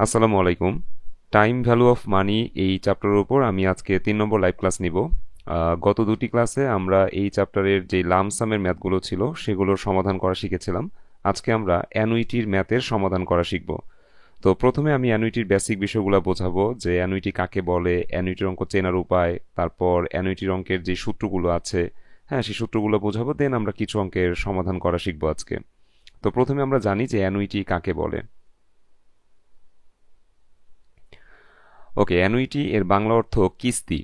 আসসালামু আলাইকুম। Time value of money এই চ্যাপ্টারের উপর আমি আজকে 3 নম্বর লাইভ ক্লাস নিব। গত দুটি ক্লাসে আমরা এই চ্যাপ্টারের যে লামসামের ম্যাথগুলো ছিল সেগুলোর সমাধান করা শিখেছিলাম। আজকে আমরা অ্যানুইটির ম্যাথের সমাধান করা শিখব। তো প্রথমে আমি অ্যানুইটির বেসিক বিষয়গুলো বোঝাবো, যে অ্যানুইটি কাকে বলে, অ্যানুইটির অঙ্ক চেনার উপায়, তারপর অ্যানুইটির অঙ্কের যে সূত্রগুলো আছে, হ্যাঁ সেই সূত্রগুলো বোঝাবো। দেন আমরা কিছু অঙ্কের সমাধান করা শিখবো আজকে। তো প্রথমে আমরা জানি যে অ্যানুইটি কাকে বলে। ওকে, অ্যানুইটি এর বাংলা অর্থ কিস্তি।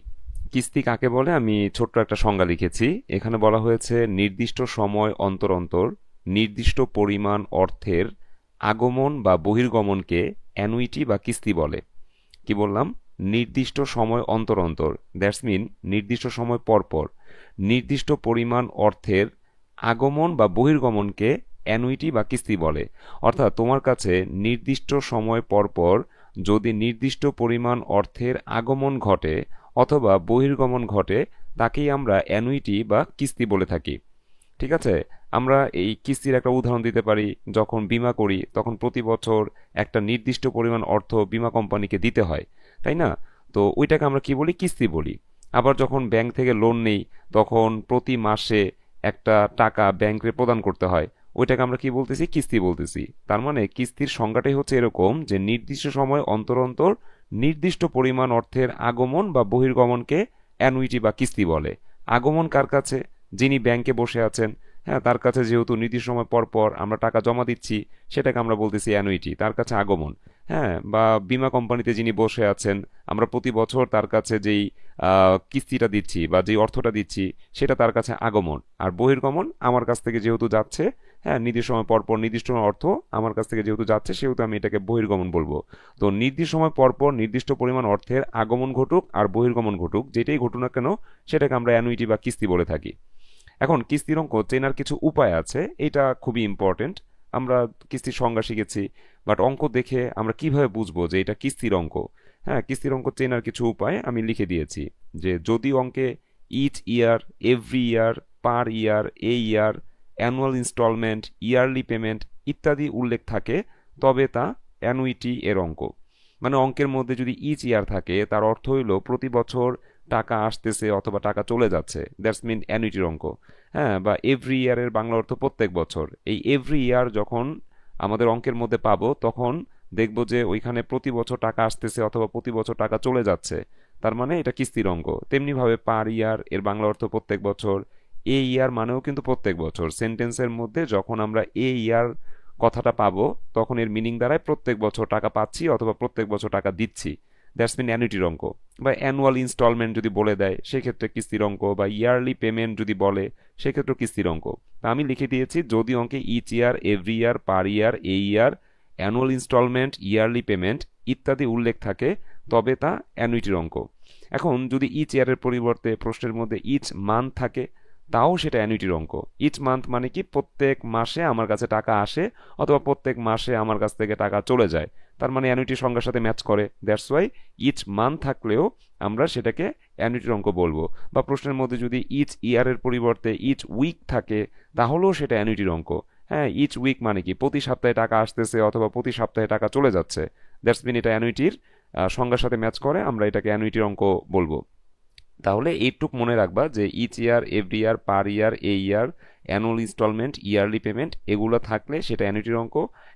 কিস্তি কাকে বলে আমি ছোট্ট একটা সংজ্ঞা লিখেছি। এখানে বলা হয়েছে নির্দিষ্ট সময় অন্তর অন্তর নির্দিষ্ট পরিমাণ অর্থের আগমন বা বহির্গমনকে অ্যানুইটি বা কিস্তি বলে। কি বললাম? নির্দিষ্ট সময় অন্তর অন্তর, দ্যাটস মিন নির্দিষ্ট সময় পর পর নির্দিষ্ট পরিমাণ অর্থের আগমন বা বহির্গমনকে অ্যানুইটি বা কিস্তি বলে। অর্থাৎ তোমার কাছে নির্দিষ্ট সময় পর পর যদি নির্দিষ্ট পরিমাণ অর্থের আগমন ঘটে অথবা বহির্গমন ঘটে, তাকেই আমরা অ্যানুইটি বা কিস্তি বলে থাকি। ঠিক আছে? আমরা এই কিস্তির একটা উদাহরণ দিতে পারি। যখন বীমা করি তখন প্রতি বছর একটা নির্দিষ্ট পরিমাণ অর্থ বীমা কোম্পানিকে দিতে হয়, তাই না? তো ওইটাকে আমরা কি বলি? কিস্তি বলি। আবার যখন ব্যাংক থেকে লোন নেই তখন প্রতি মাসে একটা টাকা ব্যাংকে প্রদান করতে হয়, ওইটাকে আমরা কি বলতেছি? কিস্তি বলতেছি। তার মানে কিস্তির সংজ্ঞাটাই হচ্ছে এরকম, যে নির্দিষ্ট সময় অন্তর অন্তর নির্দিষ্ট পরিমাণ অর্থের আগমন বা বহির্গমনকে অ্যানুইটি বা কিস্তি বলে। আগমন কার কাছে? যিনি ব্যাংকে বসে আছেন, হ্যাঁ তার কাছে যেহেতু নির্দিষ্ট সময় পর পর আমরা টাকা জমা দিচ্ছি, সেটাকে আমরা বলতেছি অ্যানুইটি, তার কাছে আগমন। হ্যাঁ, বা বীমা কোম্পানিতে যিনি বসে আছেন, আমরা প্রতি বছর তার কাছে যেই কিস্তিটা দিচ্ছি বা যেই অর্থটা দিচ্ছি, সেটা তার কাছে আগমন। আর বহির্গমন আমার কাছ থেকে যেহেতু যাচ্ছে, হ্যাঁ নির্দিষ্ট সময় পর পর নির্দিষ্ট অর্থ আমার কাছ থেকে যেহেতু যাচ্ছে, সেহেতু আমি এটাকে বহির্গমন বলবো। তো নির্দিষ্ট সময় পর পর নির্দিষ্ট পরিমাণ অর্থের আগমন ঘটুক আর বহির্গমন ঘটুক, যেটাই ঘটুক না কেন, সেটাকে আমরা অ্যানুইটি বা কিস্তি বলে থাকি। এখন কিস্তির অঙ্ক চেনার কিছু উপায় আছে, এটা খুবই ইম্পর্টেন্ট। আমরা কিস্তির সংজ্ঞা শিখেছি, বাট অঙ্ক দেখে আমরা কিভাবে বুঝবো যে এটা কিস্তির অঙ্ক? হ্যাঁ, কিস্তির অঙ্ক চেনার কিছু উপায় আমি লিখে দিয়েছি। যে যদি অঙ্কে ইচ ইয়ার, এভরি ইয়ার, পার ইয়ার, এ ইয়ার, অ্যানুয়াল ইনস্টলমেন্ট, ইয়ারলি পেমেন্ট ইত্যাদি উল্লেখ থাকে, তবে তা অ্যানুইটি এর অঙ্ক। মানে অঙ্কের মধ্যে যদি ইচ ইয়ার থাকে, তার অর্থ হইল প্রতি বছর টাকা আসতেছে অথবা টাকা চলে যাচ্ছে, দ্যাটস মিন অ্যানুইটির অঙ্ক। হ্যাঁ, বা এভরি ইয়ারের বাংলা অর্থ প্রত্যেক বছর। এই এভরি ইয়ার যখন আমাদের অঙ্কের মধ্যে পাবো, তখন দেখব যে ওইখানে প্রতি বছর টাকা আসতেছে অথবা প্রতি বছর টাকা চলে যাচ্ছে, তার মানে এটা কিস্তির অঙ্ক। তেমনিভাবে পার ইয়ার এর বাংলা অর্থ প্রত্যেক বছর। এ ইয়ার মানেও কিন্তু প্রত্যেক বছর। সেন্টেন্সের মধ্যে যখন আমরা এ ইয়ার কথাটা পাবো, তখন এর মিনিং দাঁড়ায় প্রত্যেক বছর টাকা পাচ্ছি অথবা প্রত্যেক বছর টাকা দিচ্ছি, দ্যাটস মিন অ্যানুইটির অঙ্ক। বা অ্যানুয়াল ইনস্টলমেন্ট যদি বলে দেয়, সেক্ষেত্রে কিস্তির অঙ্ক। বা ইয়ারলি পেমেন্ট যদি বলে, সেক্ষেত্রে কিস্তির অঙ্ক। তা আমি লিখে দিয়েছি, যদি অঙ্কে ইচ ইয়ার, এভরি ইয়ার, পার ইয়ার, এ ইয়ার, অ্যানুয়াল ইনস্টলমেন্ট, ইয়ারলি পেমেন্ট ইত্যাদি উল্লেখ থাকে, তবে তা অ্যানুইটির অঙ্ক। এখন যদি ইচ ইয়ারের পরিবর্তে প্রশ্নের মধ্যে ইচ মান্থ থাকে, তাও সেটা অ্যানুইটির অঙ্ক। ইচ মান্থ মানে কি? প্রত্যেক মাসে আমার কাছে টাকা আসে অথবা প্রত্যেক মাসে আমার কাছ থেকে টাকা চলে যায়, তার মানে অ্যানুইটির সংখ্যার সাথে ম্যাচ করে। দ্যাটস ওয়াই ইচ মান্থ থাকলেও আমরা সেটাকে অ্যানুইটির অঙ্ক বলবো। বা প্রশ্নের মধ্যে যদি ইচ ইয়ারের পরিবর্তে ইচ উইক থাকে, তাহলেও সেটা অ্যানুইটির অঙ্ক। হ্যাঁ, ইচ উইক মানে কি? প্রতি সপ্তাহে টাকা আসতেছে অথবা প্রতি সপ্তাহে টাকা চলে যাচ্ছে, দ্যাটস মিন এটা অ্যানুইটির সংজ্ঞার সাথে ম্যাচ করে, আমরা এটাকে অ্যানুইটির অঙ্ক বলবো। তাহলে এইটুক মনে রাখবা যে ইচ ইয়ার, এভরি ইয়ার, পার ইয়ার, এ ইয়ার, অ্যানুয়াল ইনস্টলমেন্ট, ইয়ারলি পেমেন্ট এগুলো থাকলে সেটা অ্যানুইটির অঙ্ক।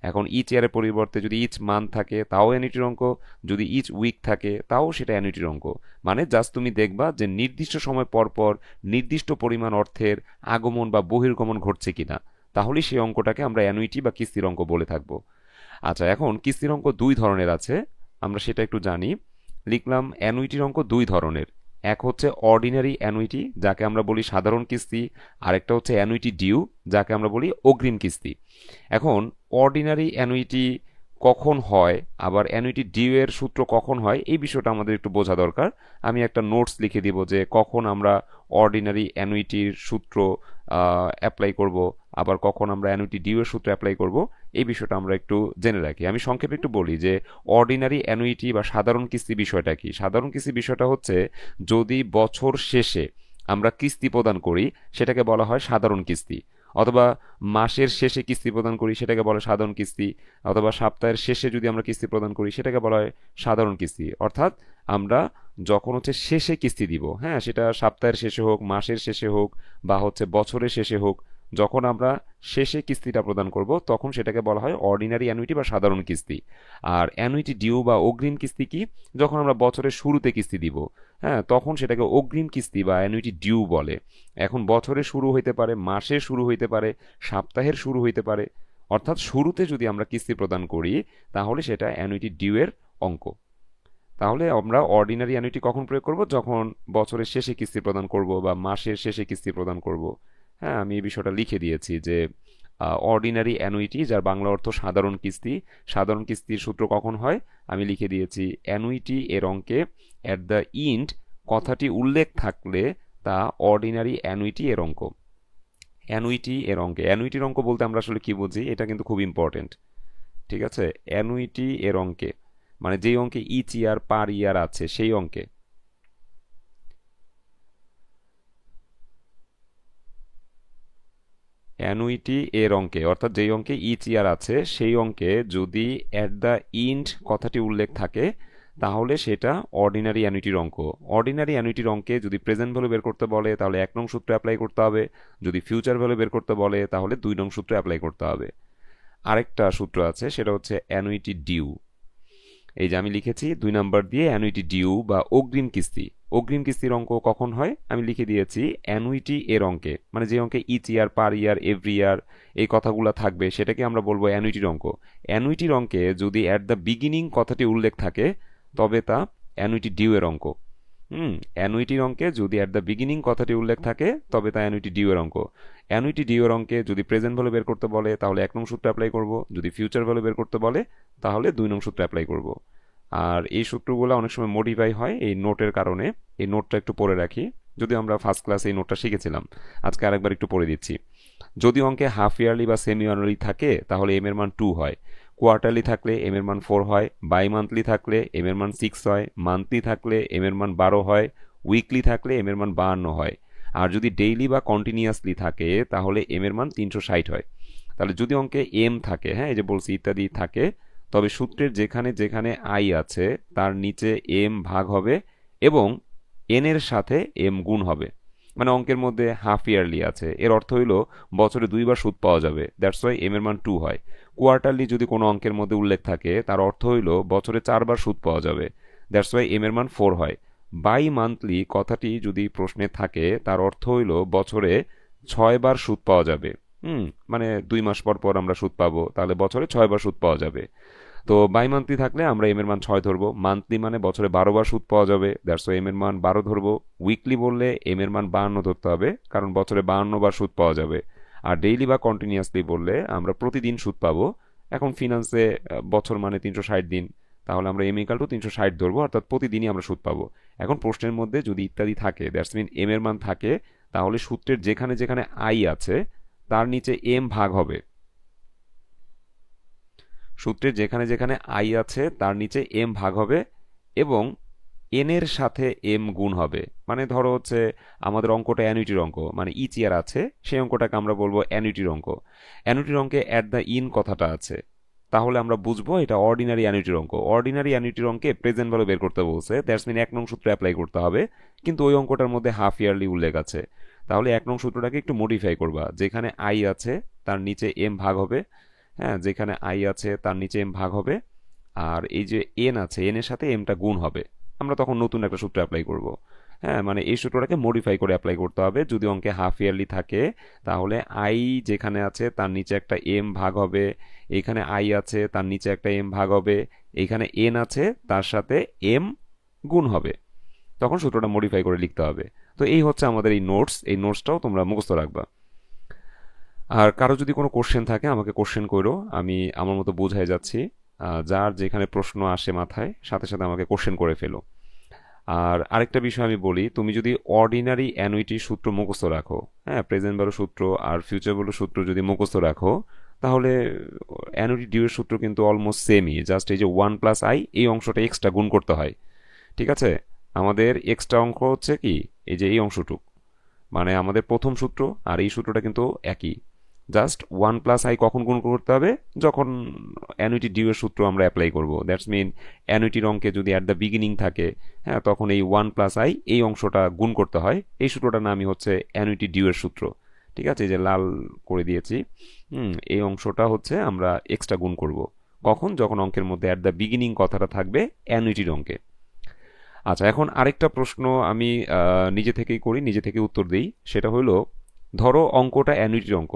এখন ইচ ইয়ারের পরিবর্তে যদি ইচ মান্থ থাকে, তাও অ্যানুইটির অঙ্ক। যদি ইচ উইক থাকে, তাও সেটা অ্যানুইটির অঙ্ক। মানে জাস্ট তুমি দেখবা যে নির্দিষ্ট সময় পর পর নির্দিষ্ট পরিমাণ অর্থের আগমন বা বহির্গমন ঘটছে কিনা, তাহলেই সেই অঙ্কটাকে আমরা অ্যানুইটি বা কিস্তির অঙ্ক বলে থাকবো। আচ্ছা, এখন কিস্তির অঙ্ক দুই ধরনের আছে, আমরা সেটা একটু জানি। লিখলাম অ্যানুইটির অঙ্ক দুই ধরনের। এক হচ্ছে অর্ডিনারি অ্যানুইটি, যাকে আমরা বলি সাধারণ কিস্তি। আরেকটা হচ্ছে অ্যানুইটি ডিউ, যাকে আমরা বলি অগ্রিম কিস্তি। এখন অর্ডিনারি অ্যানুইটি কখন হয়, আবার অ্যানুইটি ডিউ এর সূত্র কখন হয়, এই বিষয়টা আমাদের একটু বোঝা দরকার। আমি একটা নোটস লিখে দিব যে কখন আমরা অর্ডিনারি অ্যানুইটির সূত্র অ্যাপ্লাই করব, আবার কখন আমরা অ্যানুইটি ডিউ এর সূত্র অ্যাপ্লাই করব। এই বিষয়টা আমরা একটু জেনে রাখি। আমি সংক্ষেপে একটু বলি যে অর্ডিনারি অ্যানুইটি বা সাধারণ কিস্তি বিষয়টা কি। সাধারণ কিস্তি বিষয়টা হচ্ছে, যদি বছর শেষে আমরা কিস্তি প্রদান করি, সেটাকে বলা হয় সাধারণ কিস্তি। অথবা মাসের শেষে কিস্তি প্রদান করি সেটাকে বলে সাধারণ কিস্তি, অথবা সপ্তাহের শেষে যদি আমরা কিস্তি প্রদান করি সেটাকে বলা হয় সাধারণ কিস্তি। অর্থাৎ আমরা যখন হচ্ছে শেষে কিস্তি দিব, হ্যাঁ, সেটা সপ্তাহের শেষে হোক, মাসের শেষে হোক, বা হচ্ছে বছরের শেষে হোক, যখন আমরা শেষে কিস্তিটা প্রদান করব তখন সেটাকে বলা হয় অর্ডিনারি অ্যানুইটি বা সাধারণ কিস্তি। আর অ্যানুইটি ডিউ বা অগ্রিম কিস্তি কি? যখন আমরা বছরের শুরুতে কিস্তি দিব, হ্যাঁ, তখন সেটাকে অগ্রিম কিস্তি বা অ্যানুইটি ডিউ বলে। এখন বছরের শুরু হইতে পারে, মাসের শুরু হইতে পারে, সপ্তাহের শুরু হইতে পারে, অর্থাৎ শুরুতে যদি আমরা কিস্তি প্রদান করি তাহলে সেটা অ্যানুইটি ডিউ এর অঙ্ক। তাহলে আমরা অর্ডিনারি অ্যানুইটি কখন প্রয়োগ করব? যখন বছরের শেষে কিস্তি প্রদান করব বা মাসের শেষে কিস্তি প্রদান করব। হ্যাঁ, আমি এই বিষয়টা লিখে দিয়েছি যে অর্ডিনারি অ্যানুইটি, যার বাংলা অর্থ সাধারণ কিস্তি। সাধারণ কিস্তির সূত্র কখন হয়? আমি লিখে দিয়েছি, অ্যানুইটি এর অঙ্কে অ্যাট দ্য ইন্ড কথাটি উল্লেখ থাকলে তা অর্ডিনারি অ্যানুইটি এর অঙ্ক। অ্যানুইটি এর অঙ্কে, অ্যানুইটির অঙ্ক বলতে আমরা আসলে কি বুঝি, এটা কিন্তু খুব ইম্পর্টেন্ট। ঠিক আছে, অ্যানুইটি এর অঙ্কে মানে যেই অঙ্কে ইচ ইয়ার পার ইয়ার আছে সেই অঙ্কে। অ্যানুইটি এর অঙ্কে অর্থাৎ যেই অঙ্কে ইচ ইয়ার আছে সেই অঙ্কে যদি অ্যাট দ্য ইন্ড কথাটি উল্লেখ থাকে তাহলে সেটা অর্ডিনারি অ্যানুইটির অঙ্ক। অর্ডিনারি অ্যানুইটির অঙ্কে যদি প্রেজেন্ট ভ্যালু বের করতে বলে তাহলে 1 নং সূত্র অ্যাপ্লাই করতে হবে, যদি ফিউচার ভ্যালু বের করতে বলে তাহলে 2 নং সূত্র অ্যাপ্লাই করতে হবে। আরেকটা সূত্র আছে, সেটা হচ্ছে অ্যানুইটি ডিউ। এই যে আমি লিখেছি 2 নাম্বার দিয়ে অ্যানুইটি ডিউ বা অগ্রিম কিস্তি। অগ্রিম কিস্তির অঙ্ক কখন হয়? আমি লিখে দিয়েছি, অ্যানুইটি এর অঙ্কে মানে যে অঙ্কে ইচ ইয়ার পার ইয়ার এভরি ইয়ার এই কথাগুলো থাকবে সেটাকে আমরা বলবো অ্যানুইটির অঙ্ক। অ্যানুইটির অঙ্কে যদি অ্যাট দ্য বিগিনিং কথাটি উল্লেখ থাকে তবে তা অ্যানুইটি ডিউ এর অঙ্ক। অ্যানুইটির অঙ্কে যদি অ্যাট দ্য বিগিনিং কথাটি উল্লেখ থাকে তবে তা অ্যানুইটি ডিউ এর অঙ্ক। অ্যানুইটি ডিউ এর অঙ্কে যদি প্রেজেন্ট ভ্যালু বের করতে বলে তাহলে 1 নং সূত্র অ্যাপ্লাই করব, যদি ফিউচার ভ্যালু বের করতে বলে তাহলে 2 নং সূত্র অ্যাপ্লাই করব। আর এই সূত্রগুলো অনেক সময় মডিফাই হয় এই নোটের কারণে। এই নোটটা একটু পড়ে রাখি, যদিও আমরা ফার্স্ট ক্লাসে এই নোটটা শিখেছিলাম, আজকে আরেকবার একটু পড়ে দিচ্ছি। যদি অঙ্কে হাফ ইয়ারলি বা সেমি ইয়ারলি থাকে তাহলে এম এর মান 2 হয়, কোয়ার্টারলি থাকলে এম এর মান 4 হয়, বাই মান্থলি থাকলে এম এর মান 6 হয়, মান্থলি থাকলে এম এর মান 12 হয়, উইকলি থাকলে এম এর মান 52 হয়। আর যদি ডেইলি বা কন্টিনিউয়াসলি থাকে তাহলে এম এর মান 360 হয়। তাহলে যদি অঙ্কে এম থাকে, হ্যাঁ, এই যে বলছি ইত্যাদি থাকে, তবে সূত্রের যেখানে যেখানে আই আছে তার নিচে এম ভাগ হবে এবং এন এর সাথে এম গুণ হবে। মানে অঙ্কের মধ্যে হাফ ইয়ারলি আছে, এর অর্থ হইল বছরে 2বার সুদ পাওয়া যাবে, দ্যাটস ওয়াই এম এর মান 2 হয়। কোয়ার্টারলি যদি কোনো অঙ্কের মধ্যে উল্লেখ থাকে তার অর্থ হইল বছরে 4বার সুদ পাওয়া যাবে, দ্যাটস ওয়াই এম এর মান 4 হয়। বাই মান্থলি কথাটি যদি প্রশ্নে থাকে তার অর্থ হইল বছরে 6বার সুদ পাওয়া যাবে। মানে 2 মাস পর পর আমরা সুদ পাবো, তাহলে বছরে 6বার সুদ পাওয়া যাবে। তো বাই মান্থলি থাকলে আমরা এম এর মান 6 ধরবো, মান্থলি মানে বছরে 12বার সুদ পাওয়া যাবে, দ্যাটস ওয়াই এম এর মান 12 ধরবো। উইকলি বললে এম এর মান 52 ধরতে হবে, কারণ বছরে 52বার সুদ পাওয়া যাবে। আর ডেইলি বা কন্টিনিউয়াসলি বললে আমরা প্রতিদিন সুদ পাবো। এখন ফিনান্সে বছর মানে 360 দিন, তাহলে আমরা এম ইকাল টু 360 ধরবো, অর্থাৎ প্রতিদিনই আমরা সুদ পাবো। এখন প্রশ্নের মধ্যে যদি ইত্যাদি থাকে, দ্যাটস মিন এম এর মান থাকে, তাহলে সূত্রের যেখানে যেখানে আই আছে তার নিচে এম ভাগ হবে। সূত্রের যেখানে যেখানে আই আছে তার নিচে এম ভাগ হবে এবং এন এর সাথে এম গুণ হবে। মানে ধরো হচ্ছে আমাদের অঙ্কটা অ্যানুইটির অঙ্ক, মানে ইচ ইয়ার আছে, সেই অঙ্কটাকে আমরা বলবো অ্যানুইটির অঙ্ক। অ্যানুইটির অঙ্কে অ্যাট দ্য ইন কথাটা আছে, তাহলে আমরা বুঝবো এটা অর্ডিনারি অ্যানুইটির অঙ্ক। অর্ডিনারি অ্যানুইটির অঙ্কে প্রেজেন্ট ভ্যালু বের করতে বলছে, দ্যাটস মিন 1 নং সূত্র অ্যাপ্লাই করতে হবে, কিন্তু ওই অঙ্কটার মধ্যে হাফ ইয়ারলি উল্লেখ আছে। তাহলে 1 নং সূত্রটাকে একটু মডিফাই করবা, যেখানে আই আছে তার নিচে এম ভাগ হবে। হ্যাঁ, যেখানে আই আছে তার নিচে এম ভাগ হবে, আর এই যে এন আছে এন এর সাথে এমটা গুণ হবে। আমরা তখন নতুন একটা সূত্র অ্যাপ্লাই করব। হ্যাঁ, মানে এই সূত্রটাকে মডিফাই করে অ্যাপ্লাই করতে হবে। যদি অঙ্কে হাফ ইয়ারলি থাকে তাহলে আই যেখানে আছে তার নিচে একটা এম ভাগ হবে, এইখানে আই আছে তার নিচে একটা এম ভাগ হবে, এইখানে এন আছে তার সাথে এম গুণ হবে। তখন সূত্রটা মডিফাই করে লিখতে হবে। তো এই হচ্ছে আমাদের এই নোটস, এই নোটসটাও তোমরা মুখস্থ রাখবা। আর কারো যদি কোনো কোশ্চেন থাকে আমাকে কোশ্চেন করো, আমি আমার মতো বোঝাই যাচ্ছি। যার যেখানে প্রশ্ন আসে মাথায় সাথে সাথে আমাকে কোশ্চেন করে ফেলো। আর আরেকটা বিষয় আমি বলি, তুমি যদি অর্ডিনারি অ্যানুইটির সূত্র মুখস্থ রাখো, হ্যাঁ, প্রেজেন্ট ভ্যালু সূত্র আর ফিউচার ভ্যালু সূত্র যদি মুখস্থ রাখো, তাহলে অ্যানুইটি ডিউ এর সূত্র কিন্তু অলমোস্ট সেমই, জাস্ট এই যে 1+i এই অংশটা এক্সট্রা গুণ করতে হয়। ঠিক আছে, আমাদের এক্সট্রা অঙ্ক হচ্ছে কি, এই যে এই অংশটুক, মানে আমাদের প্রথম সূত্র আর এই সূত্রটা কিন্তু একই। জাস্ট 1 + i কখন গুণ করতে হবে, যখন অ্যানুইটি ডিউ এর সূত্র আমরা অ্যাপ্লাই করব। দ্যাটস মিন অ্যানুইটির অঙ্কে যদি অ্যাট দ্য বিগিনিং থাকে, হ্যাঁ, তখন এই 1 + i এই অংশটা গুণ করতে হয়। এই সূত্রটার নামই হচ্ছে অ্যানুইটি ডিউ এর সূত্র। ঠিক আছে, এই যে লাল করে দিয়েছি, এই অংশটা হচ্ছে আমরা এক্সট্রা গুণ করব কখন, যখন অঙ্কের মধ্যে অ্যাট দ্য বিগিনিং কথাটা থাকবে অ্যানুইটির অঙ্কে। আচ্ছা, এখন আরেকটা প্রশ্ন আমি নিজে থেকেই করি, নিজে থেকে উত্তর দিই। সেটা হলো, ধরো অঙ্কটা অ্যানুইটির অঙ্ক,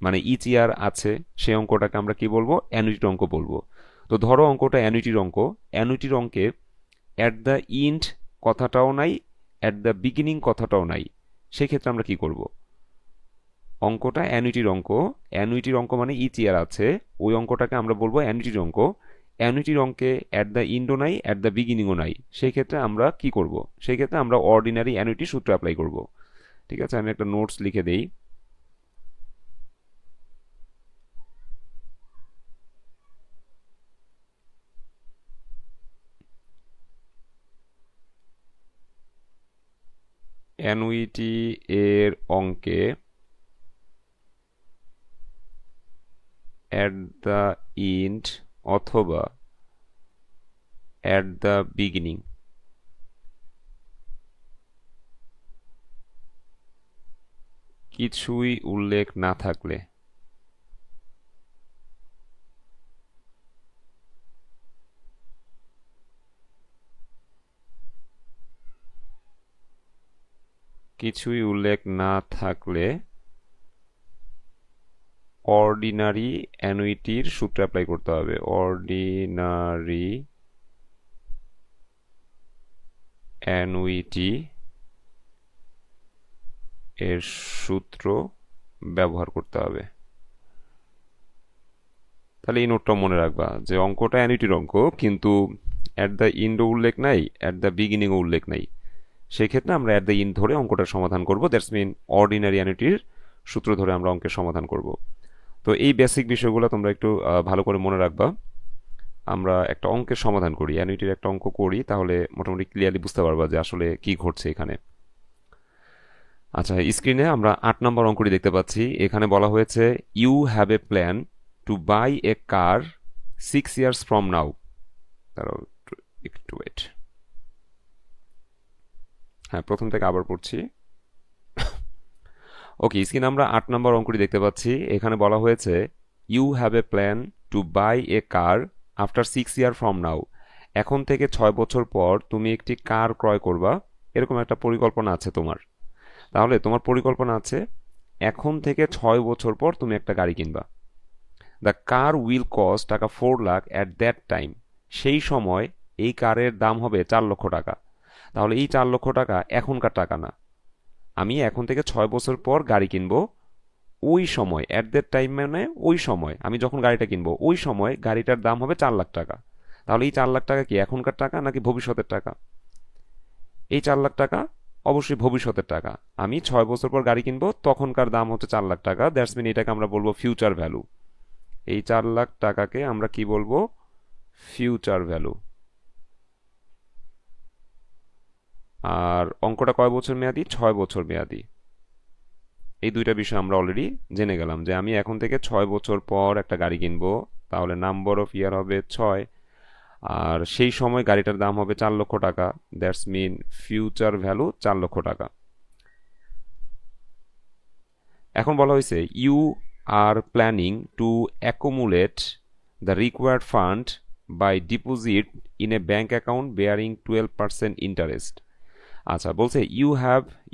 মানে ইচ ইয়ার আছে, সেই অঙ্কটাকে আমরা কি বলবো, অ্যানুইটির অঙ্ক বলবো। তো ধরো অঙ্কটা অ্যানুইটির অঙ্ক, অ্যানুইটির অঙ্কে অ্যাট দ্য ইন্ড কথাটাও নাই, অ্যাট দ্য বিগিনিং কথাটাও নাই। সেক্ষেত্রে আমরা কি করব? অঙ্কটা অ্যানুইটির অঙ্ক, অ্যানুইটির অঙ্ক মানে ইচ ইয়ার আছে, ওই অঙ্কটাকে আমরা বলবো অ্যানুইটির অঙ্ক। অ্যানুইটির অঙ্কে অ্যাট দ্য ইন্ডও নাই, অ্যাট দ্য বিগিনিংও নাই। সেই ক্ষেত্রে আমরা কি করব? সেই ক্ষেত্রে আমরা অর্ডিনারি অ্যানুইটি সূত্র অ্যাপ্লাই করব। ঠিক আছে, আমি একটা নোটস লিখে দেই। অ্যানুইটি এর অঙ্কে অ্যাট দ্য ইন্ড অথবা অ্যাট দ্য বিগিনিং কিছুই উল্লেখ না থাকলে, কিছুই উল্লেখ না থাকলে অর্ডিনারি অ্যানুইটির সূত্র অ্যাপ্লাই করতে হবে। অর্ডিনারি অ্যানুইটি এর সূত্র ব্যবহার করতে হবে। তাহলে এই নোটটা মনে রাখবা যে অঙ্কটা অ্যানুইটির অঙ্ক, কিন্তু অ্যাট দ্য ইন্ডও উল্লেখ নাই, অ্যাট দ্য বিগিনিংও উল্লেখ নাই। সেক্ষেত্রে আমরা অ্যাট দ্য ইন্ড ধরে অঙ্কটার সমাধান করব। দ্যাটস মিন অর্ডিনারি অ্যানুইটির সূত্র ধরে আমরা অঙ্কের সমাধান করব। তো এই বেসিক বিষয়গুলো তোমরা একটু ভালো করে মনে রাখবা। আমরা একটা অঙ্কের সমাধান করি, অ্যানুইটির একটা অঙ্ক করি, তাহলে মোটামুটি ক্লিয়ারলি বুঝতে পারবা যে আসলে কি ঘটছে এখানে। আচ্ছা, স্ক্রিনে আমরা 8 নম্বর অঙ্কটি দেখতে পাচ্ছি। এখানে বলা হয়েছে, you have a plan to buy a car 6 years from now. তারাও একটু ওয়েট, হ্যাঁ, প্রথম থেকে আবার পড়ছি। ওকে, স্ক্রিনে আমরা 8 নম্বর অঙ্কটি দেখতে পাচ্ছি। এখানে বলা হয়েছে, you have a plan to buy a car after 6 year from now. এখন থেকে 6 বছর পর তুমি একটি কার ক্রয় করবা, এরকম একটা পরিকল্পনা আছে তোমার। তাহলে তোমার পরিকল্পনা আছে এখন থেকে 6 বছর পর তুমি একটা গাড়ি কিনবা। দ্য কার উইল কস্ট টাকা 4 লাখ অ্যাট দ্যাট টাইম। সেই সময় এই কারের দাম হবে 4 লক্ষ টাকা। তাহলে এই 4 লক্ষ টাকা এখনকার টাকা না। আমি এখন থেকে 6 বছর পর গাড়ি কিনবো, ওই সময় অ্যাট দ্যাট টাইম মানে ওই সময় আমি যখন গাড়িটা কিনবো, ওই সময় গাড়িটার দাম হবে 4 লাখ টাকা। তাহলে এই 4 লাখ টাকা কি এখনকার টাকা নাকি ভবিষ্যতের টাকা? এই 4 লাখ টাকা অবশ্যই ভবিষ্যতের টাকা। আমি 6 বছর পর গাড়ি কিনবো, তখনকার দাম হচ্ছে 4 লাখ টাকা। দ্যাটস মিন এটাকে আমরা বলবো ফিউচার ভ্যালু। এই 4 লাখ টাকাকে আমরা কি বলবো? Future value. আর অঙ্কটা কয় বছর মেয়াদি? 6 বছর মেয়াদি। এই দুইটা বিষয় আমরা অলরেডি জেনে গেলাম যে আমি এখন থেকে 6 বছর পর একটা গাড়ি কিনবো, তাহলে নাম্বার অফ ইয়ার হবে 6, আর সেই সময় গাড়িটার দাম হবে 4 লক্ষ টাকা। দ্যাটস মিন ফিউচার ভ্যালু 4 লক্ষ টাকা। এখন বলা হয়েছে, you are planning to accumulate the required fund by deposit in a bank account bearing 12% interest. আচ্ছা, বলছে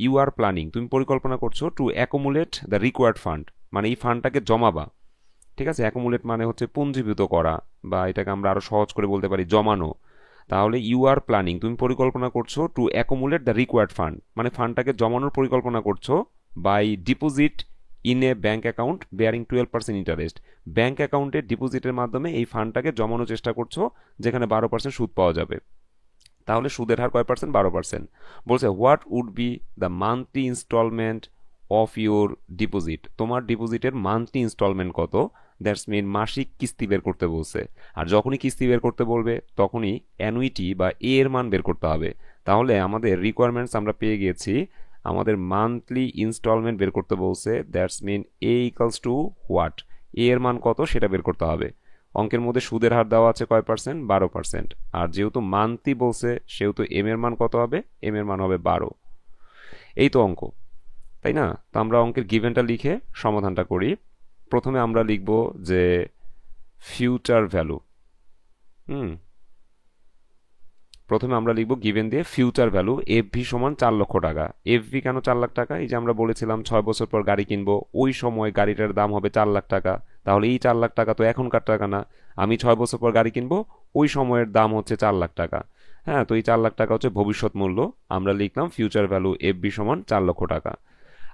ইউ আর প্ল্যানিং, তুমি পরিকল্পনা করছো, to accumulate the required fund, মানে এই ফান্ডটাকে জমাবা। ঠিক আছে, অ্যাকুমুলেট মানে হচ্ছে পুঞ্জীভূত করা, বা এটাকে আমরা আরো সহজ করে বলতে পারি জমানো। তাহলে ইউ আর প্ল্যানিং, তুমি পরিকল্পনা করছো, to accumulate the required fund, মানে ফান্ডটাকে জমানোর পরিকল্পনা করছো, by deposit in a bank account bearing 12% interest. Bank অ্যাকাউন্টে ডিপোজিটের মাধ্যমে এই ফান্ডটাকে জমানোর চেষ্টা করছো, যেখানে 12% সুদ পাওয়া যাবে। তাহলে সুদের হার কয় পার্সেন্ট? 12%। বলছে, what would be the monthly instalment of your deposit, তোমার ডিপোজিটের মান্থলি ইনস্টলমেন্ট কত? দ্যাটস মিন মাসিক কিস্তি বের করতে বলছে। আর যখনই কিস্তি বের করতে বলবে তখনই অ্যানুইটি বা এ এর মান বের করতে হবে। তাহলে আমাদের রিকোয়ারমেন্টস আমরা পেয়ে গিয়েছি, আমাদের মান্থলি ইনস্টলমেন্ট বের করতে বলছে, that's mean A equals to what, A এর মান কত সেটা বের করতে হবে। অঙ্কের মধ্যে সুদের হার দেওয়া আছে কয় পার্সেন্ট, 12%। আর যেহেতু মান্থলি বলছে সেহেতু এম এর মান কত হবে, এম এর মান হবে 12। এই তো অঙ্ক, তাই না? তো আমরা অঙ্কের গিভেনটা লিখে সমাধানটা করি। প্রথমে আমরা লিখব যে ফিউচার ভ্যালু। হুম প্রথমে আমরা লিখব গিভেন দিয়ে ফিউচার ভ্যালু এফ ভি সমান 4 লক্ষ টাকা। এফ ভি কেন 4 লাখ টাকা? এই যে আমরা বলেছিলাম 6 বছর পর গাড়ি কিনবো, ওই সময় গাড়িটার দাম হবে 4 লাখ টাকা। তাহলে এই 4 লাখ টাকা তো এখনকার টাকা না, আমি 6 বছর পর গাড়ি কিনবো, ওই সময়ের দাম হচ্ছে 4 লাখ টাকা। হ্যাঁ, তো এই 4 লাখ টাকা হচ্ছে ভবিষ্যৎ মূল্য। আমরা লিখলাম ফিউচার ভ্যালু এফ ভি সমান 4 লক্ষ টাকা।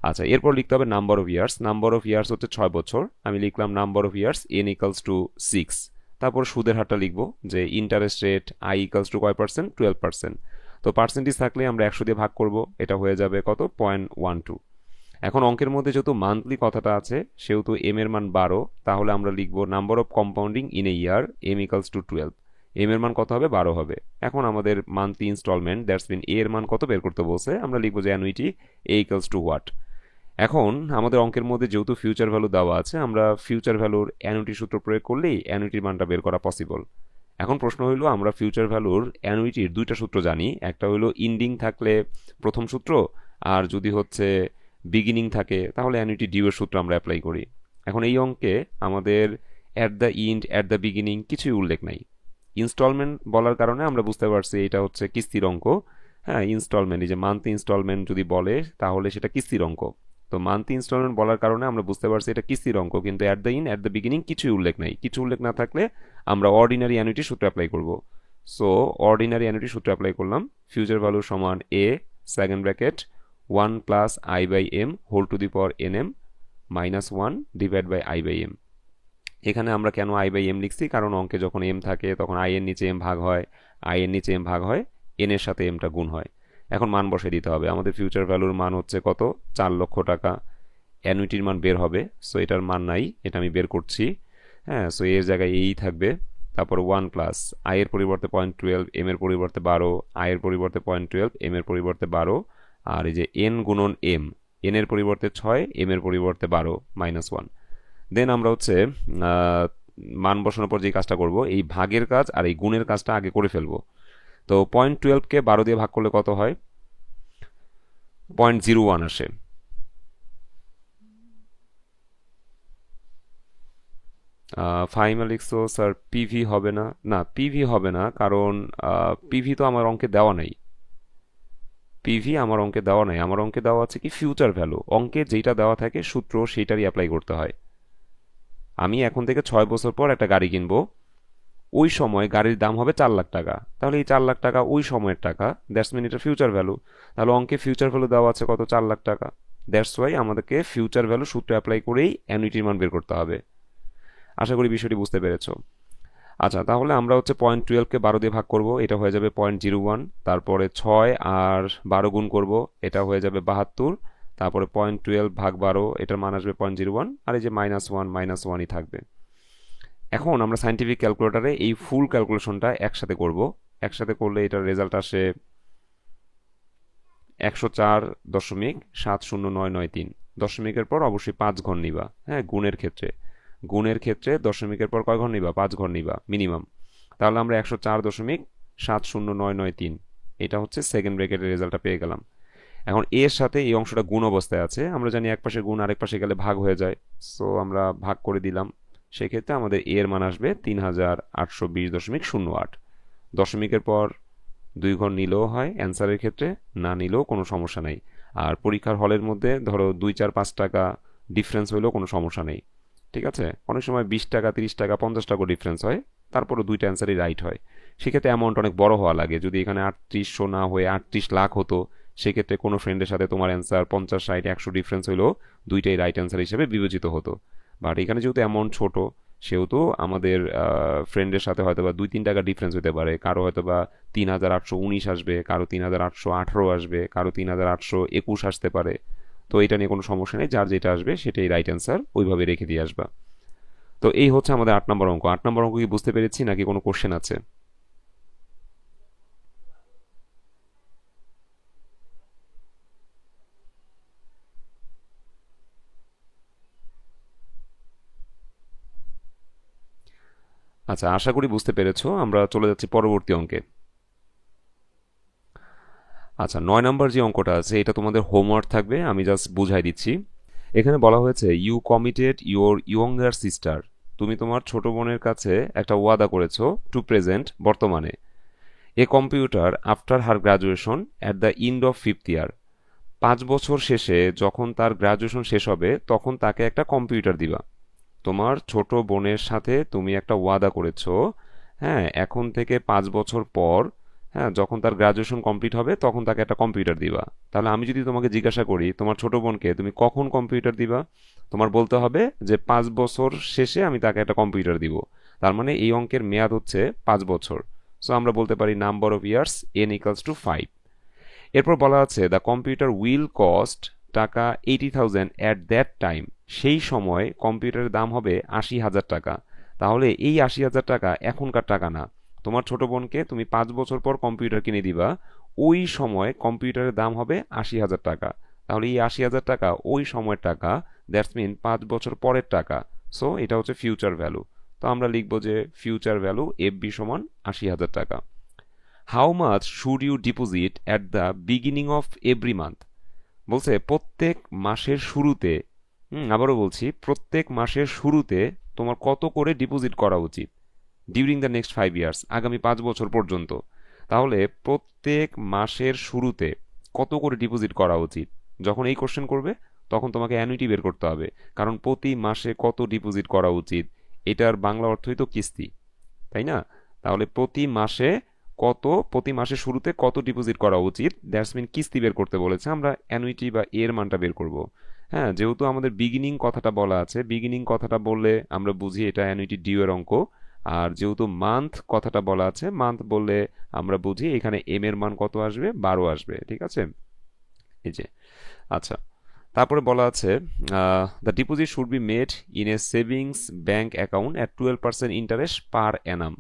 আচ্ছা, এরপর লিখতে হবে number of years. Number of years হচ্ছে 6 বছর, আমি লিখলাম number of years n equals two 6। তারপর সুদের হারটা লিখবো যে interest rate I equals two কয় পার্সেন্ট, 12%। তো পার্সেন্টেজ থাকলে আমরা 100 দিয়ে ভাগ করব, এটা হয়ে যাবে কত, 0.12। এখন অঙ্কের মধ্যে যেহেতু মান্থলি কথাটা আছে সেহেতু এম এর মান 12, তাহলে আমরা লিখবো number of compounding in a year m equals to 12। M এর মান কত হবে, 12 হবে। এখন আমাদের monthly instalment that's mean a এর মান কত বের করতে বলছে, আমরা লিখবো যে annuity a equals to what. এখন আমাদের অঙ্কের মধ্যে যেহেতু ফিউচার ভ্যালু দেওয়া আছে, আমরা ফিউচার ভ্যালুর অ্যানুইটি সূত্র প্রয়োগ করলেই অ্যানুইটির মানটা বের করা পসিবল। এখন প্রশ্ন হইলো, আমরা ফিউচার ভ্যালুর অ্যানুইটির দুইটা সূত্র জানি, একটা হইলো ইন্ডিং থাকলে প্রথম সূত্র, আর যদি হচ্ছে বিগিনিং থাকে তাহলে অ্যানুইটি ডিউ এর সূত্র আমরা অ্যাপ্লাই করি। এখন এই অঙ্কে আমাদের at the ইন্ড, at the beginning কিছুই উল্লেখ নাই। ইনস্টলমেন্ট বলার কারণে আমরা বুঝতে পারছি এটা হচ্ছে কিস্তির অঙ্ক। হ্যাঁ, ইনস্টলমেন্ট, এই যে মান্থলি ইনস্টলমেন্ট যদি বলে তাহলে সেটা কিস্তির অঙ্ক। তো মান্থলি ইনস্টলমেন্ট বলার কারণে আমরা বুঝতে পারছি এটা কিস্তির অঙ্ক, কিন্তু at the in, at the beginning কিছুই উল্লেখ নাই। কিছু উল্লেখ না থাকলে আমরা অর্ডিনারি অ্যানুইটি সূত্র অ্যাপ্লাই করব। সো অর্ডিনারি অ্যানুইটি সূত্র অ্যাপ্লাই করলাম। ফিউচার ভ্যালু সমান A second bracket 1 plus I by M whole to the power N M minus 1 divide by I by M. এখানে আমরা কেন আই বাই এম লিখছি, কারণ অঙ্কে যখন এম থাকে তখন আই এর নিচে এম ভাগ হয়, আই এর নিচে এম ভাগ হয়, এন এর সাথে এমটা গুণ হয়। এখন মান বসে দিতে হবে। আমাদের ফিউচার ভ্যালুর মান হচ্ছে কত, 4 লক্ষ টাকা। অ্যানুইটির মান বের হবে, সো এটার মান নাই, এটা আমি বের করছি। হ্যাঁ, সো এর জায়গায় এই থাকবে। তারপর 1 প্লাস আই এর পরিবর্তে 0.12, এম এর পরিবর্তে 12, আই এর পরিবর্তে 0.12, এম এর পরিবর্তে 12, আর এই যে এন গুণন এম, এন এর পরিবর্তে 6, এম এর পরিবর্তে 12 মাইনাস 1। দেন আমরা হচ্ছে মান বসানোর পর যে কাজটা করব, এই ভাগের কাজ আর এই গুণের কাজটা আগে করে ফেলবো। তো 0.12কে 12 দিয়ে ভাগ করলে কত হয়, 0.01 আসে। ফাইমা লিখছো স্যার পিভি হবে না, না পিভি হবে না, কারণ পিভি তো আমার অঙ্কে দেওয়া নাই। পিভি আমার অঙ্কে দেওয়া নাই, আমার অঙ্কে দেওয়া আছে কি ফিউচার ভ্যালু। অঙ্কে যেটা দেওয়া থাকে সূত্র সেইটারই অ্যাপ্লাই করতে হয়। আমি এখন থেকে 6 বছর পর একটা গাড়ি কিনবো, ওই সময় গাড়ির দাম হবে 4 লাখ টাকা, তাহলে এই 4 লাখ টাকা ওই সময়ের টাকা, দ্যাটস মিন এটা ফিউচার ভ্যালু। তাহলে অঙ্কে ফিউচার ভ্যালু দেওয়া আছে কত, 4 লাখ টাকা। দ্যাটস ওয়াই আমাদেরকে ফিউচার ভ্যালু সূত্র অ্যাপ্লাই করেই অ্যানুইটির মান বের করতে হবে। আশা করি বিষয়টি বুঝতে পেরেছো। আচ্ছা, তাহলে আমরা হচ্ছে 0.12কে 12 দিয়ে ভাগ করব, এটা হয়ে যাবে 0.01। তারপরে 6 আর 12 গুণ করব, এটা হয়ে যাবে 72। তারপরে 0.12 ভাগ 12, এটার মান আসবে 0.01, আর এই যে মাইনাস ওয়ানই থাকবে। এখন আমরা সাইন্টিফিক ক্যালকুলেটরে এই ফুল ক্যালকুলেশনটা একসাথে করব। একসাথে করলে এটার রেজাল্ট আসে 104.70993। দশমিকের পর অবশ্যই 5 ঘর নিবা। হ্যাঁ, গুণের ক্ষেত্রে দশমিকের পর কয় ঘর নিবা, 5 ঘর নিবা মিনিমাম। তাহলে আমরা 104.70993, এটা হচ্ছে সেকেন্ড ব্র্যাকেটের রেজাল্টটা পেয়ে গেলাম। এখন এর সাথে এই অংশটা গুণ অবস্থায় আছে, আমরা জানি এক পাশে গুণ আরেক পাশে গেলে ভাগ হয়ে যায়, সো আমরা ভাগ করে দিলাম। সেক্ষেত্রে আমাদের এর মান আসবে 3820.08। দশমিকের পর 2 ঘর নিলেও হয় অ্যান্সারের ক্ষেত্রে, না নিলেও কোনো সমস্যা নেই। আর পরীক্ষার হলের মধ্যে ধরো 2 4 5 টাকা ডিফারেন্স হইলেও কোনো সমস্যা নেই। ঠিক আছে, অনেক সময় 20 টাকা 30 টাকা 50 টাকা ডিফারেন্স হয়, তারপরও দুইটা অ্যান্সারই রাইট হয়। সেক্ষেত্রে অ্যামাউন্ট অনেক বড় হওয়া লাগে। যদি এখানে 3800 না হয়ে 38 লাখ হতো, সেক্ষেত্রে কোনো ফ্রেন্ডের সাথে তোমার অ্যান্সার 50 60 100 ডিফারেন্স হইলেও দুইটাই রাইট অ্যান্সার হিসেবে বিবেচিত হতো। বাট এখানে যেহেতু অ্যামাউন্ট ছোট, সেহেতু আমাদের ফ্রেন্ডের সাথে হয়তো বা 2 3 টাকা ডিফারেন্স হতে পারে। কারো হয়তো বা 3819 আসবে, কারো 3818 আসবে, কারো 3821 আসতে পারে। তো এটা নিয়ে কোনো সমস্যা নেই, যার যেটা আসবে সেটাই রাইট অ্যান্সার, ওইভাবে রেখে দিয়ে আসবা। তো এই হচ্ছে আমাদের 8 নম্বর অঙ্ক। 8 নম্বর অঙ্ক কি বুঝতে পেরেছি নাকি কোনো কোশ্চেন আছে? আচ্ছা, আশা করি বুঝতে পেরেছো। আমরা চলে যাচ্ছি পরবর্তী অঙ্কে। আচ্ছা, 9 নম্বর যে অঙ্কটা আছে এটা তোমাদের হোমওয়ার্ক থাকবে, আমি জাস্ট বুঝাই দিচ্ছি। এখানে বলা হয়েছে you committed your younger sister, তুমি তোমার ছোট বোনের কাছে একটা ওয়াদা করেছো, টু প্রেজেন্ট বর্তমানে, a computer after her graduation at the end of 5th year, 5 বছর শেষে যখন তার গ্রাজুয়েশন শেষ হবে তখন তাকে একটা কম্পিউটার দিবা। তোমার ছোট বোনের সাথে তুমি একটা ওয়াদা করেছো, হ্যাঁ, এখন থেকে 5 বছর পর, হ্যাঁ, যখন তার গ্রাজুয়েশন কমপ্লিট হবে তখন তাকে একটা কম্পিউটার দিবা। তাহলে আমি যদি তোমাকে জিজ্ঞাসা করি তোমার ছোট বোনকে তুমি কখন কম্পিউটার দিবা, তোমার বলতে হবে যে 5 বছর শেষে আমি তাকে একটা কম্পিউটার দিব। তার মানে এই অঙ্কের মেয়াদ হচ্ছে 5 বছর। সো আমরা বলতে পারি নাম্বার অফ ইয়ার্স n = 5। এরপর বলা আছে দ্য কম্পিউটার উইল কস্ট টাকা 80,000 অ্যাট দ্যাট টাইম, সেই সময় কম্পিউটারের দাম হবে 80,000 টাকা। তাহলে এই 80,000 টাকা এখনকার টাকা না, তোমার ছোট বোনকে তুমি 5 বছর পর কম্পিউটার কিনে দিবা, ওই সময় কম্পিউটারের দাম হবে 80,000 টাকা। তাহলে এই 80,000 টাকা ওই সময়ের টাকা, দ্যাটস মিন 5 বছর পরের টাকা। সো এটা হচ্ছে ফিউচার ভ্যালু। তো আমরা লিখবো যে ফিউচার ভ্যালু FB সমান 80,000 টাকা। How much should you deposit at the beginning of every month, বলছে প্রত্যেক মাসের শুরুতে, আবারও বলছি, প্রত্যেক মাসের শুরুতে তোমার কত করে ডিপোজিট করা উচিত ডিউরিং দ্য নেক্সট 5 ইয়ার্স, আগামী 5 বছর পর্যন্ত। তাহলে প্রত্যেক মাসের শুরুতে কত করে ডিপোজিট করা উচিত, যখন এই কোশ্চেন করবে তখন তোমাকে অ্যানুইটি বের করতে হবে, কারণ প্রতি মাসে কত ডিপোজিট করা উচিত এটার বাংলা অর্থই তো কিস্তি, তাই না? তাহলে প্রতি মাসের শুরুতে কত ডিপোজিট করা উচিত, দ্যাটস মিন কিস্তি বের করতে বলেছে, আমরা অ্যানুইটি বা এর মানটা বের করব। হ্যাঁ, যেহেতু আমাদের বিগিনিং কথাটা বলা আছে, বিগিনিং কথাটা বললে আমরা বুঝি এটা অ্যানুইটি ডিউ এর অঙ্ক। আর যেহেতু মান্থ কথাটা বলা আছে, মান্থ বললে আমরা বুঝি এখানে এম এর মান কত আসবে, 12 আসবে। ঠিক আছে, এই যে। আচ্ছা, তারপরে বলা আছে the deposit should be made in a savings bank account at 12% interest per Anam,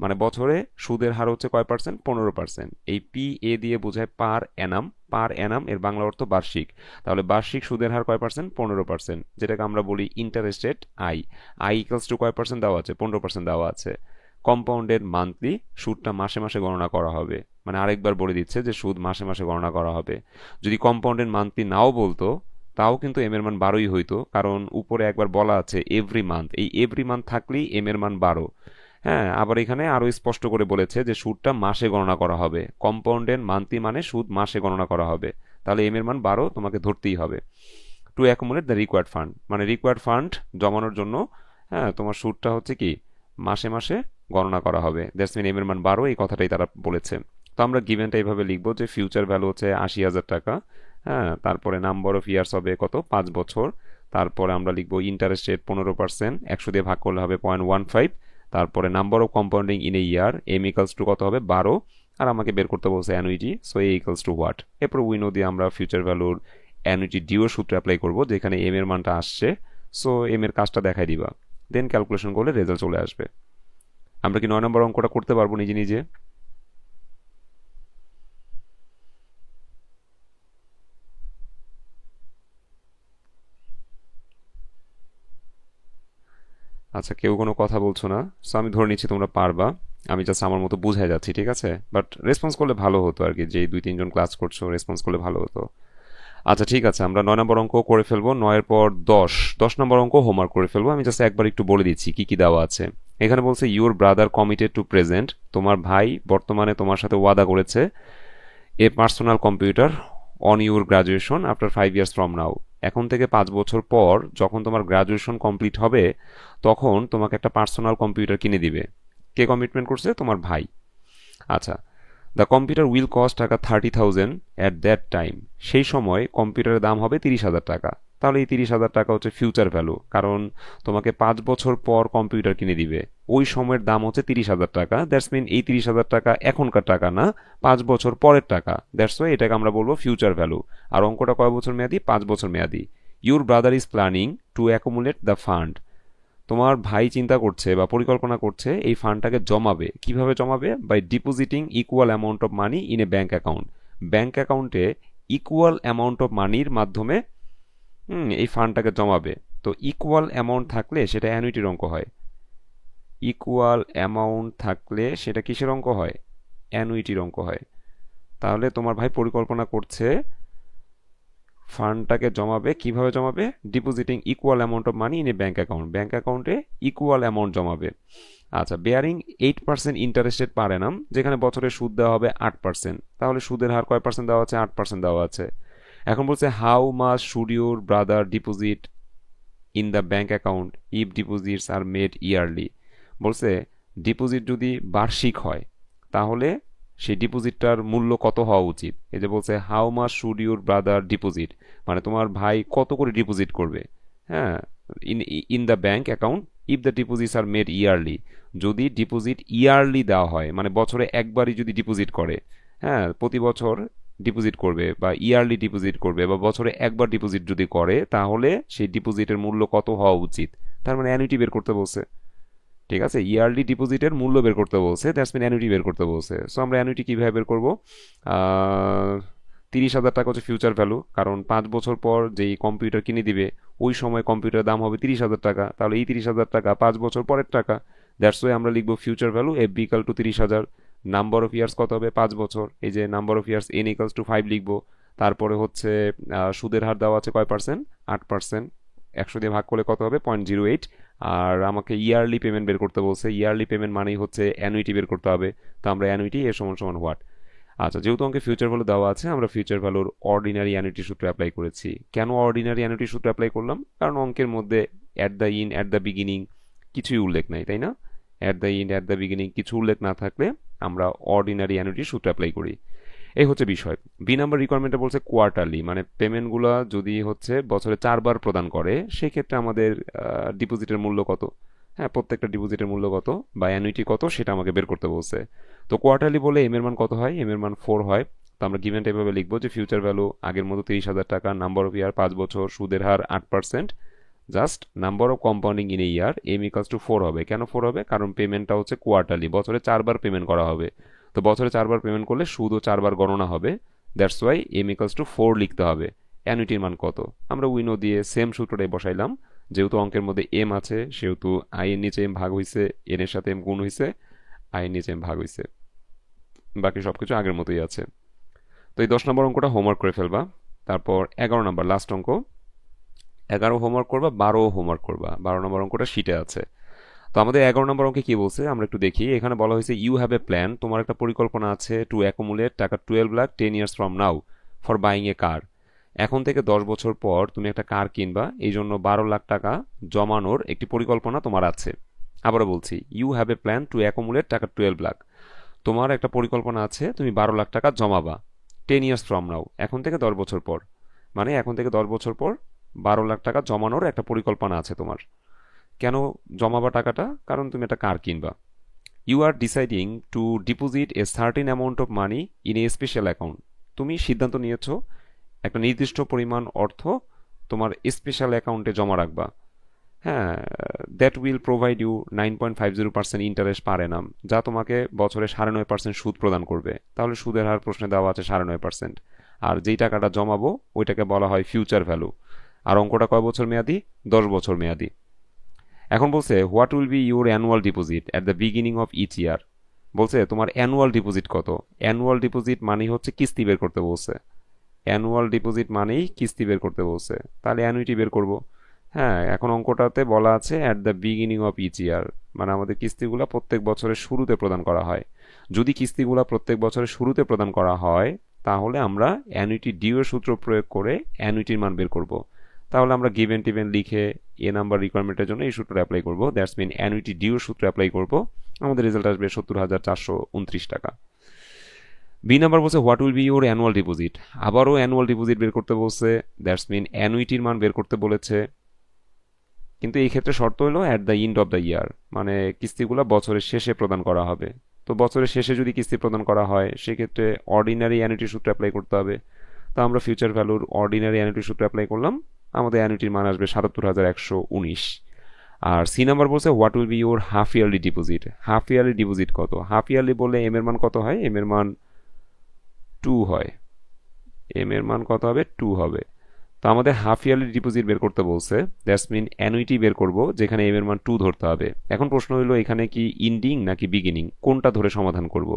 মানে বছরে সুদের হার হচ্ছে কয় পার্সেন্ট, 15%। এই PA দিয়ে বোঝায় পার অ্যানাম, পার অ্যানাম এর বাংলা অর্থ বার্ষিক। তাহলে বার্ষিক সুদের হার কয় পার্সেন্ট, 15%, যেটাকে আমরা বলি ইন্টারেস্ট রেট I কয় পার্সেন্ট দেওয়া আছে, 15% দেওয়া আছে। কম্পাউন্ডেড মান্থলি, সুদটা মাসে মাসে গণনা করা হবে, মানে আরেকবার বলে দিচ্ছে যে সুদ মাসে মাসে গণনা করা হবে। যদি কম্পাউন্ডেড মান্থলি নাও বলতো তাও কিন্তু এম এর মান 12ই হইতো, কারণ উপরে একবার বলা আছে এভরি মান্থ, এই এভরি মান্থ থাকলেই এম এর মান 12। হ্যাঁ, আবার এখানে আরো স্পষ্ট করে বলেছে যে সুদটা মাসে গণনা করা হবে, কম্পাউন্ডেড মান্থলি মানে সুদ মাসে গণনা করা হবে, তাহলে এম এর মান 12 তোমাকে ধরতেই হবে। To accumulate the required fund, মানে রিকোয়ার্ড ফান্ড জমানোর জন্য, হ্যাঁ, তোমার সুদটা হচ্ছে কি মাসে মাসে গণনা করা হবে, দ্যাটস মিন এম এর মান 12, এই কথাটাই তারা বলেছে। তো আমরা গিভেনটা এইভাবে লিখবো যে ফিউচার ভ্যালু হচ্ছে 80,000 টাকা, হ্যাঁ, তারপরে নাম্বার অফ ইয়ার্স হবে কত, 5 বছর, তারপরে আমরা লিখবো ইন্টারেস্ট রেট 15%, 100 দিয়ে ভাগ করলে হবে 0.15, তারপরে number of compounding in a year M = কত হবে, 12, আর আমাকে বের করতে বলছে অ্যানুইটি, সো A = হোয়াট। এরপর উইনো দিয়ে আমরা ফিউচার ভ্যালুর অ্যানুইটি ডিও সূত্র অ্যাপ্লাই করবো, যেখানে এম এর মানটা আসছে, সো এম এর কাজটা দেখাই দিবা, দেন ক্যালকুলেশন করলে রেজাল্ট চলে আসবে। আমরা কি 9 নম্বর অঙ্কটা করতে পারবো নিজে নিজে? আচ্ছা, কেউ কোনো কথা বলছো না, সো আমি ধরে নিচ্ছি তোমরা পারবা। আমি জাস্ট আমার মতো বুঝাই যাচ্ছি, ঠিক আছে? বাট রেসপন্স করলে ভালো হতো আর কি, যে 2-3 জন ক্লাস করছো, রেসপন্স করলে ভালো হতো। আচ্ছা, ঠিক আছে, আমরা 9 নম্বর অঙ্ক করে ফেলবো। 9-এর পর 10 নম্বর অঙ্ক হোমওয়ার্ক করে ফেলবো। আমি জাস্ট একবার একটু বলে দিচ্ছি কি কি দেওয়া আছে। এখানে বলছে your brother committed to present, তোমার ভাই বর্তমানে তোমার সাথে ওয়াদা করেছে, a personal computer on your graduation after 5 years from now, এখন থেকে 5 বছর পর যখন তোমার গ্রাজুয়েশন কমপ্লিট হবে তখন তোমাকে একটা পার্সোনাল কম্পিউটার কিনে দিবে। কে কমিটমেন্ট করছে? তোমার ভাই। আচ্ছা, দ্য কম্পিউটার উইল কস্ট টাকা 30,000 অ্যাট দ্যাট টাইম, সেই সময় কম্পিউটারের দাম হবে 30,000 টাকা। তাহলে এই 30,000 টাকা হচ্ছে ফিউচার ভ্যালু, কারণ তোমাকে 5 বছর পর কম্পিউটার কিনে দিবে, ওই সময়ের দাম হচ্ছে 30,000 টাকা, দ্যাটস মিন এই 30,000 টাকা এখনকার টাকা না, 5 বছর পরের টাকা, দ্যাটস ওয়াই এটাকে আমরা বলবো ফিউচার ভ্যালু। আর অঙ্কটা কয় বছর মেয়াদি? 5 বছর মেয়াদি। Your brother is planning to accumulate the fund, তোমার ভাই চিন্তা করছে বা পরিকল্পনা করছে এই ফান্ডটাকে জমাবে। কিভাবে জমাবে? By depositing equal amount of money in a bank account, bank অ্যাকাউন্টে ইকুয়াল অ্যামাউন্ট অফ মানির মাধ্যমে এই ফান্ডটাকে জমাবে। তো ইকুয়াল অ্যামাউন্ট থাকলে সেটা অ্যানুইটির অঙ্ক হয়। ইকুয়াল অ্যামাউন্ট থাকলে সেটা কিসের অঙ্ক হয়? অ্যানুইটির অঙ্ক হয়। তাহলে তোমার ভাই পরিকল্পনা করছে ফান্ডটাকে জমাবে, কিভাবে জমাবে? Depositing equal amount of money in a bank account, bank অ্যাকাউন্টে ইকুয়াল অ্যামাউন্ট জমাবে। আচ্ছা, বেয়ারিং 8% ইন্টারেস্টেড পার অ্যানাম, যেখানে বছরে সুদ দেওয়া হবে 8%, তাহলে সুদের হার কয় পার্সেন্ট দেওয়া আছে? 8% দেওয়া আছে। এখন বলছে how much should your brother deposit in the bank account if deposits are made yearly. বলছে ডিপোজিট যদি বার্ষিক হয় তাহলে সেই ডিপোজিটটার মূল্য কত হওয়া উচিত। এই যে বলছে how much should your brother deposit, মানে তোমার ভাই কত করে ডিপোজিট করবে, হ্যাঁ, in in the bank account if the deposits are made yearly. যদি ডিপোজিট ইয়ারলি দেওয়া হয়, মানে বছরে একবারই যদি ডিপোজিট করে, হ্যাঁ, প্রতি বছর ডিপোজিট করবে বা ইয়ারলি ডিপোজিট করবে বা বছরে একবার ডিপোজিট যদি করে, তাহলে সেই ডিপোজিটের মূল্য কত হওয়া উচিত। তার মানে অ্যানুইটি বের করতে বলছে। ঠিক আছে, ইয়ারলি ডিপোজিটের মূল্য বের করতে বলছে, দ্যাটস মিন অ্যানুইটি বের করতে বলছে। সো আমরা অ্যানুইটি কীভাবে বের করবো? 30,000 টাকা হচ্ছে ফিউচার ভ্যালু, কারণ 5 বছর পর যেই কম্পিউটার কিনে দিবে ওই সময় কম্পিউটারের দাম হবে 30,000 টাকা, তাহলে এই 30,000 টাকা 5 বছর পরের টাকা। দ্যাটস ওয়াই আমরা লিখবো future value F B equal to 30,000। Number of years কত হবে? 5 বছর। এই যে number of years n equals to 5 লিখবো। তারপরে হচ্ছে সুদের হার দেওয়া আছে কয় পার্সেন্ট? 8%। 100 দিয়ে ভাগ করলে কত হবে? 0.08। আর আমাকে ইয়ারলি পেমেন্ট বের করতে বলছে, ইয়ারলি পেমেন্ট মানেই হচ্ছে অ্যানুইটি বের করতে হবে। তো আমরা অ্যানুইটি এর সমান সমান হোয়াট। আচ্ছা, যেহেতু অঙ্কে ফিউচার ভ্যালু দেওয়া আছে, আমরা ফিউচার ভ্যালুর অর্ডিনারি অ্যানুইটি সূত্র অ্যাপ্লাই করেছি। কেন অর্ডিনারি অ্যানুইটি সূত্র অ্যাপ্লাই করলাম? কারণ অঙ্কের মধ্যে at the in, at the beginning কিছুই উল্লেখ নাই, তাই না? At the in, at the beginning কিছু উল্লেখ না থাকলে আমরা অর্ডিনারি অ্যানুইটি সূত্র অ্যাপ্লাই করি। এই হচ্ছে বিষয়। বি নাম্বার রিকোয়ারমেন্টে বলছে কোয়ার্টারলি, মানে পেমেন্টগুলো যদি হচ্ছে বছরে 4 বার প্রদান করে সেক্ষেত্রে আমাদের ডিপোজিটের মূল্য কত, হ্যাঁ, প্রত্যেকটা ডিপোজিটের মূল্য কত বা অ্যানুইটি কত সেটা আমাকে বের করতে বলছে। তো কোয়ার্টারলি বলে এম এর মান কত হয়? এম এর মান 4 হয়। তো আমরা গিভেন টাইপভাবে লিখবো যে ফিউচার ভ্যালু আগের মতো 30,000 টাকা, নাম্বার অফ ইয়ার 5 বছর, সুদের হার 8%, just number of compounding in a year m equals to 4 হবে। কেন 4 হবে? কারণ পেমেন্টটা হচ্ছে কোয়ার্টারলি, বছরে 4 বার পেমেন্ট করা হবে। তো বছরে 4 বার পেমেন্ট করলে সুদও 4 বার গণনা হবে। That's why m equals to 4 লিখতে হবে। অ্যানুইটির মান কত? আমরা উইনো দিয়ে সেম সূত্রটাই বসাইলাম। যেহেতু অঙ্কের মধ্যে এম আছে সেহেতু আই এর নিচে এম ভাগ হয়েছে, এন এর সাথে এম গুণ হয়েছে, আই এর নিচে এম ভাগ হয়েছে, বাকি সবকিছু আগের মতোই আছে। তো এই 10 নম্বর অঙ্কটা হোমওয়ার্ক করে ফেলবা। তারপর 11 নম্বর লাস্ট অঙ্ক, 11 হোমওয়ার্ক করবা, 12 হোমওয়ার্ক করবা। 12 নম্বর অঙ্কটা শিটে আছে। তো আমাদের 11 নম্বর অঙ্কে কি বলছে আমরা একটু দেখি। এখানে বলা হয়েছে ইউ হ্যাভ এ প্ল্যান, তোমার একটা পরিকল্পনা আছে টু অ্যাকুমুলেট টাকা 12 lakh 10 years from now for buying a car. এখন থেকে 10 বছর পর তুমি একটা কার কিনবা, এই জন্য 12 লাখ টাকা জমানোর একটি পরিকল্পনা তোমার আছে। আবারও বলছি, you have a plan to accumulate টাকা 12 লাখ, তোমার একটা পরিকল্পনা আছে তুমি 12 লাখ টাকা জমাবা 10 ইয়ার্স ফ্রম নাও, এখন থেকে 10 বছর পর। মানে এখন থেকে 10 বছর পর 12 লাখ টাকা জমানোর একটা পরিকল্পনা আছে তোমার। কেন জমাবা টাকাটা? কারণ তুমি একটা কার কিনবা। You are deciding to deposit a certain amount of money in a special account, তুমি সিদ্ধান্ত নিয়েছো একটা নির্দিষ্ট পরিমাণ অর্থ তোমার স্পেশাল অ্যাকাউন্টে জমা রাখবা। হ্যাঁ, that will provide you 9.50% interest per annum, যা তোমাকে বছরে 9.5% সুদ প্রদান করবে। তাহলে সুদের হার প্রশ্নে দেওয়া আছে 9.5%। আর যেই টাকাটা জমাবো ওইটাকে বলা হয় ফিউচার ভ্যালু। আর অঙ্কটা কয় বছর মেয়াদি? 10 বছর মেয়াদি। এখন বলছে what will be your annual deposit at the beginning of each year. বলছে তোমার অ্যানুয়াল ডিপোজিট কত। অ্যানুয়াল ডিপোজিট মানেই হচ্ছে কিস্তি বের করতে বলছে। অ্যানুয়াল ডিপোজিট মানেই কিস্তি বের করতে বলছে, তাহলে অ্যানুইটি বের করব। হ্যাঁ, এখন অঙ্কটাতে বলা আছে at the beginning of each year, মানে আমাদের কিস্তিগুলো প্রত্যেক বছরের শুরুতে প্রদান করা হয়। যদি কিস্তিগুলো প্রত্যেক বছরের শুরুতে প্রদান করা হয় তাহলে আমরা অ্যানুইটি ডিউ এর সূত্র প্রয়োগ করে অ্যানুইটির মান বের করব। তাহলে আমরা গিভেন টিভেন লিখে এ নাম্বার রিকোয়ারমেন্টের জন্য এই সূত্র অ্যাপ্লাই করব। দ্যাটস মিন অ্যানুইটি ডিউ এর সূত্র অ্যাপ্লাই করব। আমাদের রেজাল্ট আসবে 70,429 টাকা। বি নাম্বার বলছে what will be your annual deposit, আবারও অ্যানুয়াল ডিপোজিট বের করতে বলছে। দ্যাটস মিন অ্যানুইটির মান বের করতে বলেছে, কিন্তু এই ক্ষেত্রে শর্ত হলো at the end of the year, মানে কিস্তিগুলো বছরের শেষে প্রদান করা হবে। তো বছরের শেষে যদি কিস্তি প্রদান করা হয় সেক্ষেত্রে অর্ডিনারি অ্যানুইটি সূত্র অ্যাপ্লাই করতে হবে। তো আমরা ফিউচার ভ্যালুর অর্ডিনারি অ্যানুইটি সূত্র অ্যাপ্লাই করলাম, আমাদের অ্যানুইটির মান আসবে 77,119। আর সি নাম্বার বলছে what will be your half yearly deposit, half yearly deposit কত। হাফ ইয়ারলি বলে এম এর মান কত হয়? এম এর মান 2 হয়। এম এর মান কত হবে? 2 হবে। তো আমাদের হাফ ইয়ারলি ডিপোজিট বের করতে বলছে, দ্যাটস মিন অ্যানুইটি বের করব, যেখানে এম এর মান 2 ধরতে হবে। এখন প্রশ্ন হলো এখানে কি ইন্ডিং নাকি বিগিনিং, কোনটা ধরে সমাধান করব।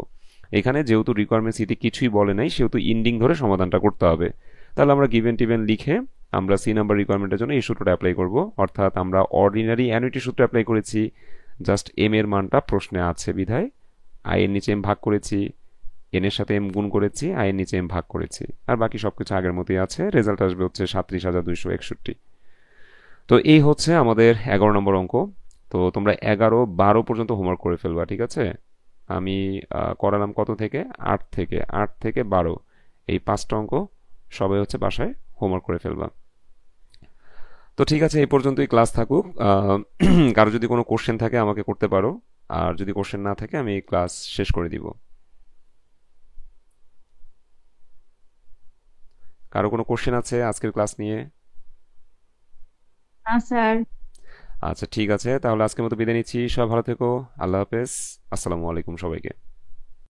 এখানে যেহেতু রিকোয়ারমেন্ট সিতে কিছুই বলে নাই, সেহেতু ইন্ডিং ধরে সমাধানটা করতে হবে। তাহলে আমরা গিভেন টিভেন লিখে আমরা সি নাম্বার রিকোয়ারমেন্টের জন্য এই সূত্রটা অ্যাপ্লাই করব। অর্থাৎ আমরা অর্ডিনারি অ্যানুইটি সূত্র অ্যাপ্লাই করেছি, জাস্ট এম এর মানটা প্রশ্নে আছে বিধায় আই এর নিচে এম ভাগ করেছি, এন এর সাথে এম গুণ করেছি, আই এর নিচে এম ভাগ করেছি, আর বাকি সবকিছু আগের মতোই আছে। রেজাল্ট আসবে হচ্ছে 37,261। তো এই হচ্ছে আমাদের 11 নম্বর অঙ্ক। তো তোমরা 11, 12 পর্যন্ত হোমওয়ার্ক করে ফেলবা, ঠিক আছে? আমি করালাম কত থেকে, 8 থেকে 12, এই 5টা অঙ্ক সবাই হচ্ছে বাসায় হোমওয়ার্ক করে ফেলবা। তো ঠিক আছে, এই পর্যন্তই ক্লাস থাকুক। কারো যদি কোনো কোশ্চেন থাকে আমাকে করতে পারো, আর যদি কোশ্চেন না থাকে আমি ক্লাস শেষ করে দিব। কারো কোনো কোশ্চেন আছে আজকের ক্লাস নিয়ে? না স্যার। আচ্ছা ঠিক আছে, তাহলে আজকের মতো বিদায় নিচ্ছি। সবাই ভালো থেকো। আল্লাহ হাফেজ। আসসালামু আলাইকুম সবাইকে।